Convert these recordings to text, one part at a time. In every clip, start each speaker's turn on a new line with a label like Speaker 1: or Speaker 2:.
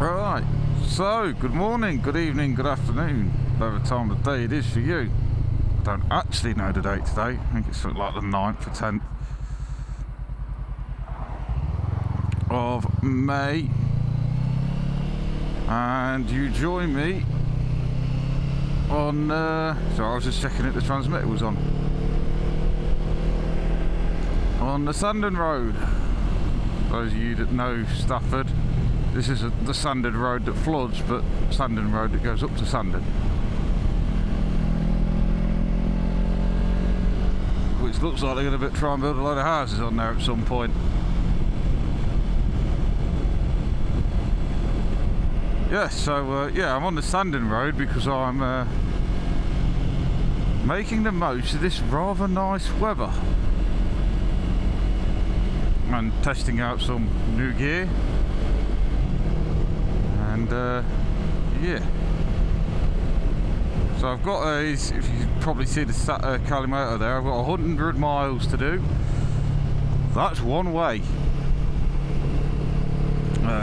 Speaker 1: Right, so good morning, good evening, good afternoon, whatever time of day it is for you. I don't actually know the date today. I think it's something like the 9th or 10th of May, and you join me on so I was just checking if the transmitter was on the Sandon Road. Those of you that know Stafford, this is the Sandon Road that floods, but Sandon Road that goes up to Sandon, which looks like they're going to try and build a load of houses on there at some point. Yeah, so yeah, I'm on the Sandon Road because I'm making the most of this rather nice weather and testing out some new gear. And yeah, so I've got if you probably see the Kalimoto there, I've got 100 miles to do. That's one way.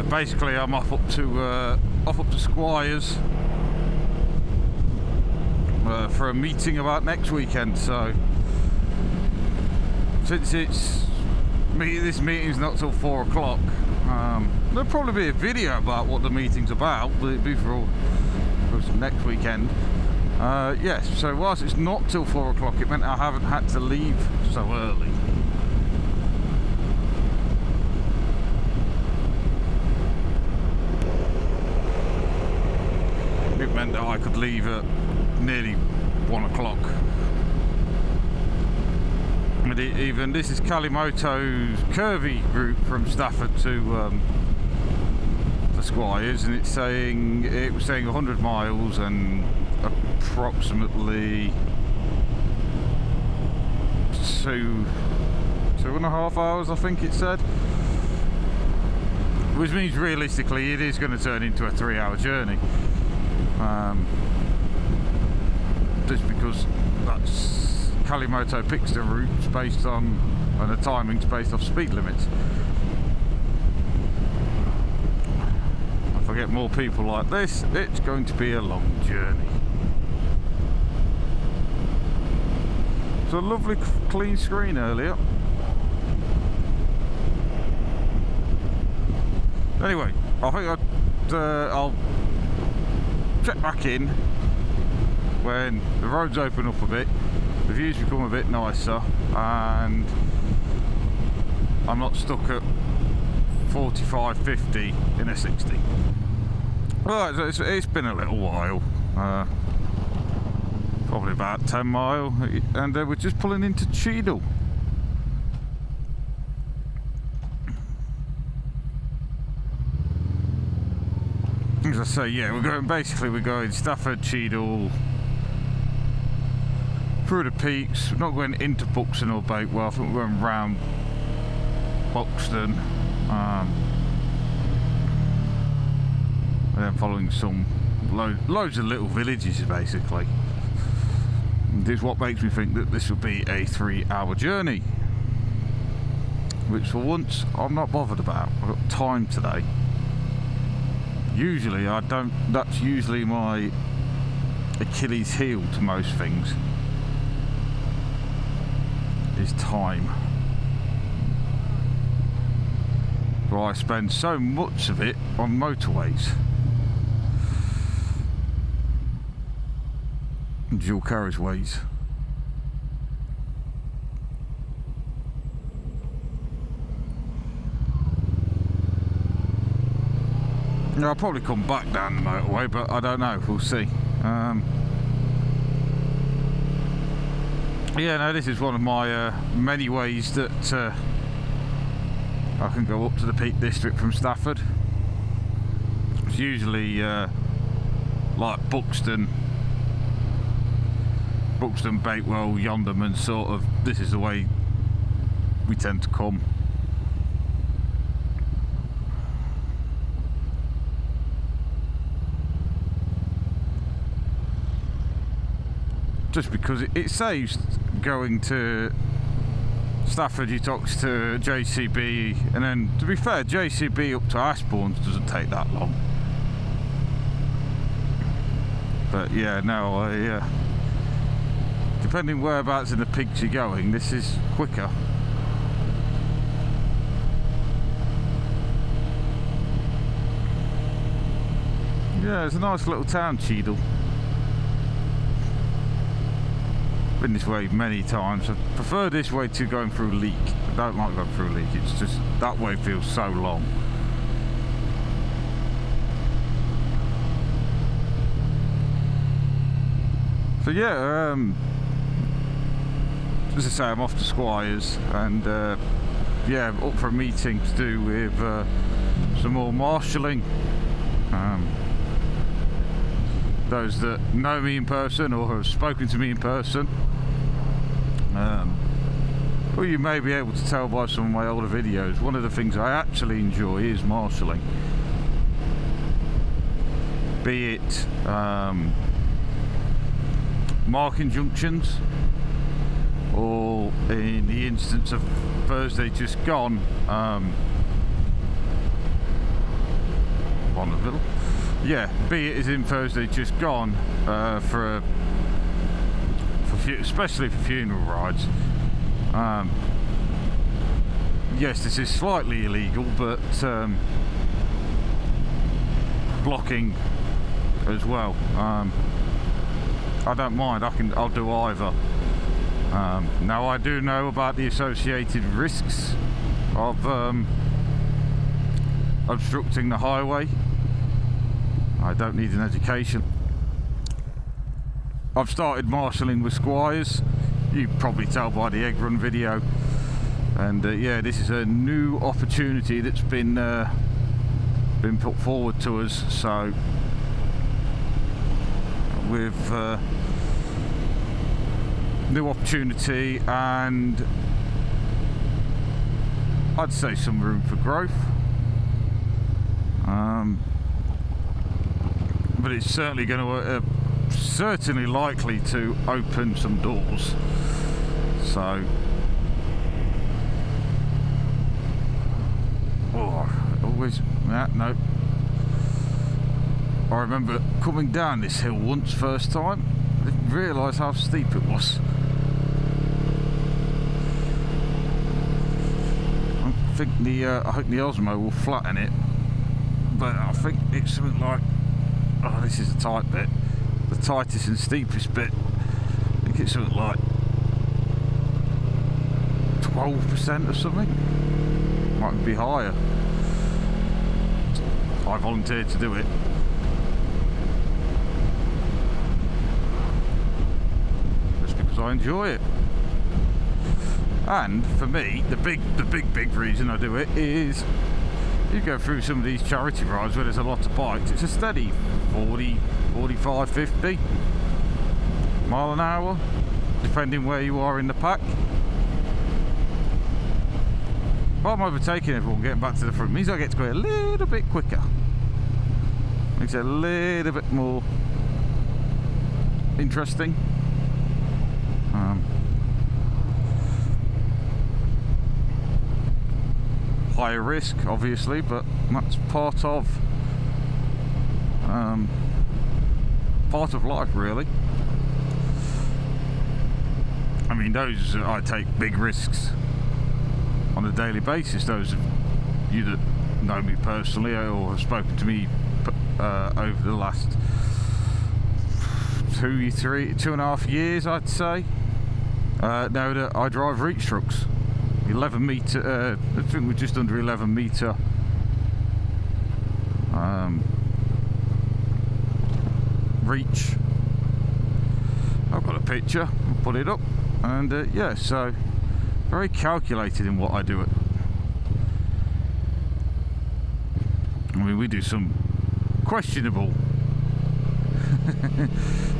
Speaker 1: Basically I'm off up to Squires for a meeting about next weekend. So since this meeting's not till 4 o'clock, there'll probably be a video about what the meeting's about, but it'll be for next weekend. Yes, so whilst it's not till 4 o'clock, it meant I haven't had to leave so early. It meant that I could leave at nearly 1 o'clock. And even this is Kalimoto's curvy route from Stafford to Squires, and it was saying 100 miles and approximately 2.5 hours, I think it said, which means realistically it is going to turn into a 3-hour journey, just because Kalimoto picks the routes based on, and the timings based off speed limits. If I get more people like this, it's going to be a long journey. It's a lovely clean screen earlier. Anyway, I think I'll check back in when the roads open up a bit, the views become a bit nicer, and I'm not stuck at 45, 50 in a 60. Right, so it's been a little while, probably about 10 mile, and we're just pulling into Cheadle. As I say, yeah, we're going Stafford, Cheadle, through the peaks. We're not going into Buxton or Bakewell. I think we're going round Buxton, and then following some loads of little villages basically. And this is what makes me think that this will be a 3-hour journey, which for once I'm not bothered about. I've got time today. Usually I don't. That's usually my Achilles heel to most things, is time. But I spend so much of it on motorways, dual carriageways. I'll probably come back down the motorway, but I don't know, we'll see. Yeah, no, this is one of my many ways that I can go up to the Peak District from Stafford. It's usually like Buxton, Bakewell, Yonderman sort of. This is the way we tend to come. Just because it saves going to Stafford, you talk to JCB, and then to be fair, JCB up to Ashbourne doesn't take that long. But yeah, no, depending whereabouts in the peaks you're going, this is quicker. Yeah, it's a nice little town, Cheadle. Been this way many times. I prefer this way to going through Leek. I don't like going through Leek, it's just that way feels so long. So yeah, as I say, I'm off to Squires, and yeah, up for a meeting to do with some more marshalling. Those that know me in person or have spoken to me in person, well, you may be able to tell by some of my older videos, one of the things I actually enjoy is marshalling. Be it marking junctions, or in the instance of Thursday just gone, one of them. Yeah, be it as in Thursday just gone, especially for funeral rides. Yes, this is slightly illegal, but blocking as well. I don't mind. I'll do either. Now I do know about the associated risks of obstructing the highway. I don't need an education. I've started marshalling with Squires. You can probably tell by the egg run video. And yeah, this is a new opportunity that's been put forward to us. So with new opportunity, and I'd say some room for growth. But it's certainly going to, certainly likely to open some doors. So, always, no. I remember coming down this hill once, first time. I didn't realise how steep it was. I think the Osmo will flatten it, but I think it's something like, oh, this is the tight bit, the tightest and steepest bit. I think it's something like 12% or something. Might be higher. I volunteered to do it. Just because I enjoy it. And for me, the big reason I do it is, you go through some of these charity rides where there's a lot of bikes, it's a steady 40, 45, 50 mile an hour, depending where you are in the pack. If I'm overtaking everyone getting back to the front, means I get to go a little bit quicker. Makes it a little bit more interesting. Higher risk, obviously, but that's part of life, really. I mean, I take big risks on a daily basis. Those of you that know me personally or have spoken to me over the last 2.5 years, I'd say, know that I drive reach trucks. 11 metre, I think we're just under 11 metre reach. I've got a picture, I'll put it up, and yeah, so very calculated in what I do. I mean, we do some questionable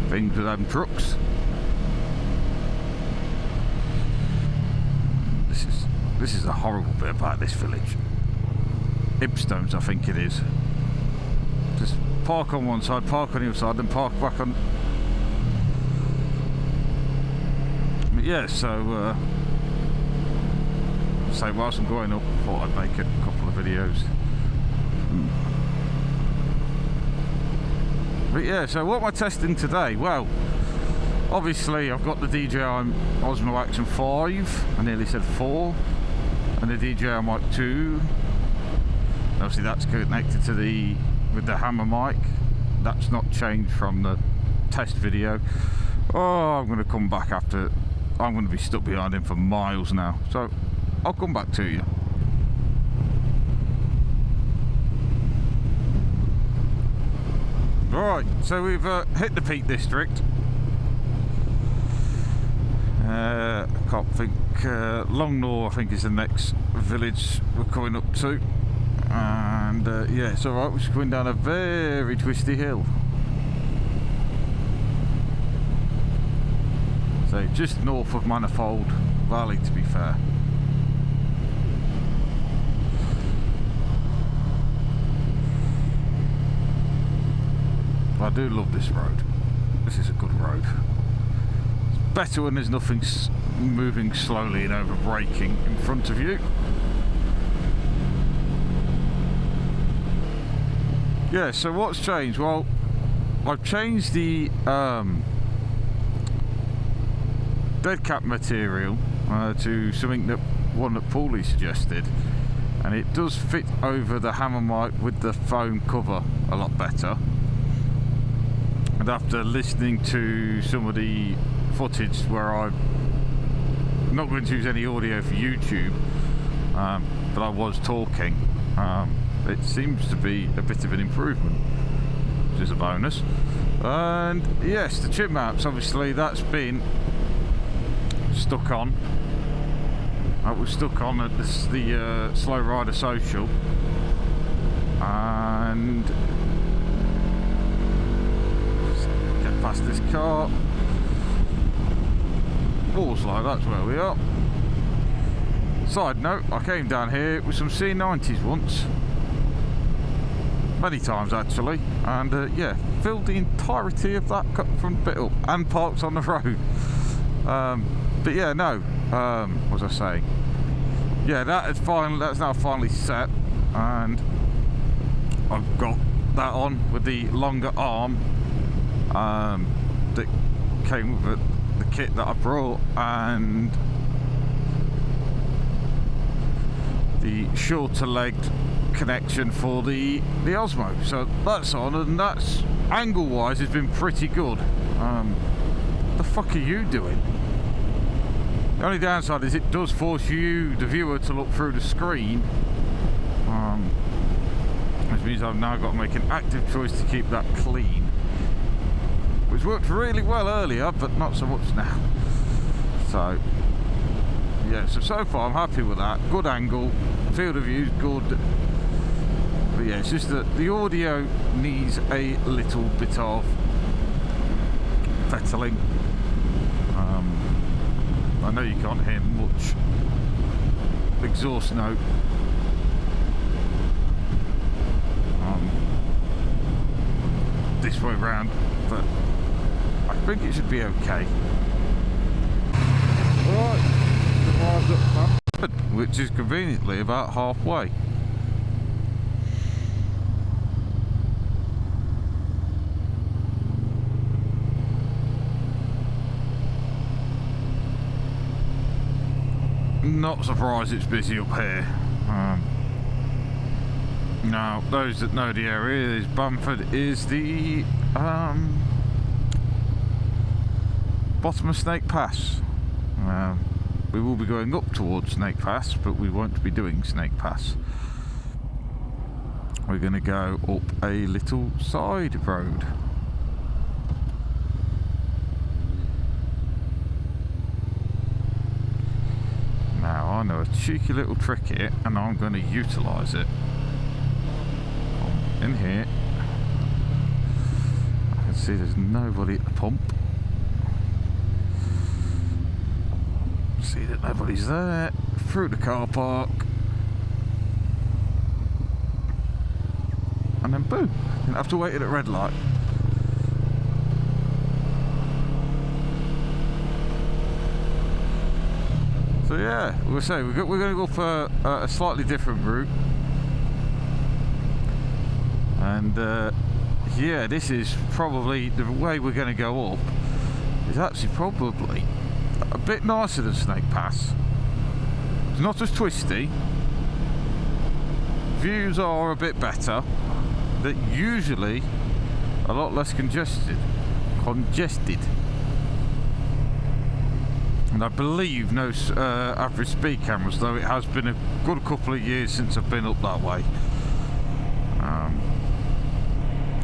Speaker 1: things with them trucks. This is a horrible bit about this village. Ipstones, I think it is. Just park on one side, park on the other side, then park back on. But yeah, so whilst I'm going up, I thought I'd make a couple of videos. But yeah, so what am I testing today? Well, obviously I've got the DJI Osmo Action 5, I nearly said 4, and the DJI Mic 2. Obviously that's connected to with the hammer mic. That's not changed from the test video. Oh, I'm going to come back after. I'm going to be stuck behind him for miles now, so I'll come back to you. Right, so we've hit the Peak District. I can't think. Longnor, I think, is the next village we're coming up to, and yeah, it's alright. We're just going down a very twisty hill. So just north of Manifold Valley, to be fair. I do love this road. This is a good road. It's better when there's nothing moving slowly and over braking in front of you. Yeah, so what's changed? Well, I've changed the dead cap material to something one that Paulie suggested, and it does fit over the hammer mic with the foam cover a lot better. And after listening to some of the footage where I'm not going to use any audio for YouTube, but I was talking, it seems to be a bit of an improvement, which is a bonus. And yes, the chip maps, obviously that's been stuck on. I was stuck on at the Slow Rider Social, and just get past this car. Walslow, that's where we are. Side note, I came down here with some C90s once, many times actually, and yeah, filled the entirety of that front bit up and parked on the road. But yeah, no, what was I saying? Yeah, that's now finally set, and I've got that on with the longer arm that came with the kit that I brought, and the shorter legged connection for the Osmo. So that's on, and that's angle wise has been pretty good. What the fuck are you doing? The only downside is it does force you, the viewer, to look through the screen, which means I've now got to make an active choice to keep that clean, which worked really well earlier, but not so much now. So yeah, so far I'm happy with that. Good angle, field of view is good, but yeah, it's just that the audio needs a little bit of fettling. I know you can't hear much exhaust note. This way round, but I think it should be okay. Right, arrived at Stafford, which is conveniently about halfway. Not surprised it's busy up here. Now, those that know the area, Bamford is the bottom of Snake Pass. We will be going up towards Snake Pass, but we won't be doing Snake Pass. We're going to go up a little side road. Now, I know a cheeky little trick here, and I'm going to utilise it. In here, I can see there's nobody at the pump. See that nobody's there. Through the car park, and then boom, didn't have to wait at a red light. So yeah, we're going to go for a slightly different route, and yeah, this is probably the way we're going to go up. Is actually probably a bit nicer than Snake Pass. It's not as twisty. Views are a bit better. They're usually a lot less congested. And I believe no average speed cameras, though it has been a good couple of years since I've been up that way.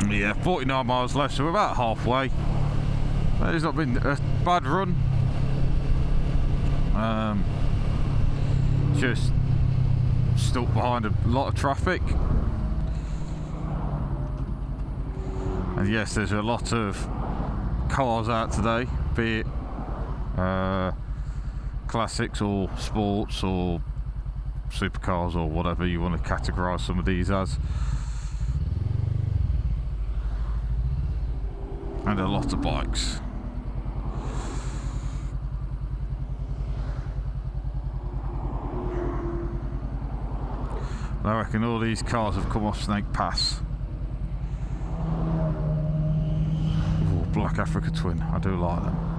Speaker 1: Yeah, 49 miles left, so we're about halfway. It's not been a bad run. Just stuck behind a lot of traffic. And yes, there's a lot of cars out today, be it classics or sports or supercars or whatever you want to categorise some of these as. And a lot of bikes. I reckon all these cars have come off Snake Pass. Ooh, Black Africa Twin, I do like them.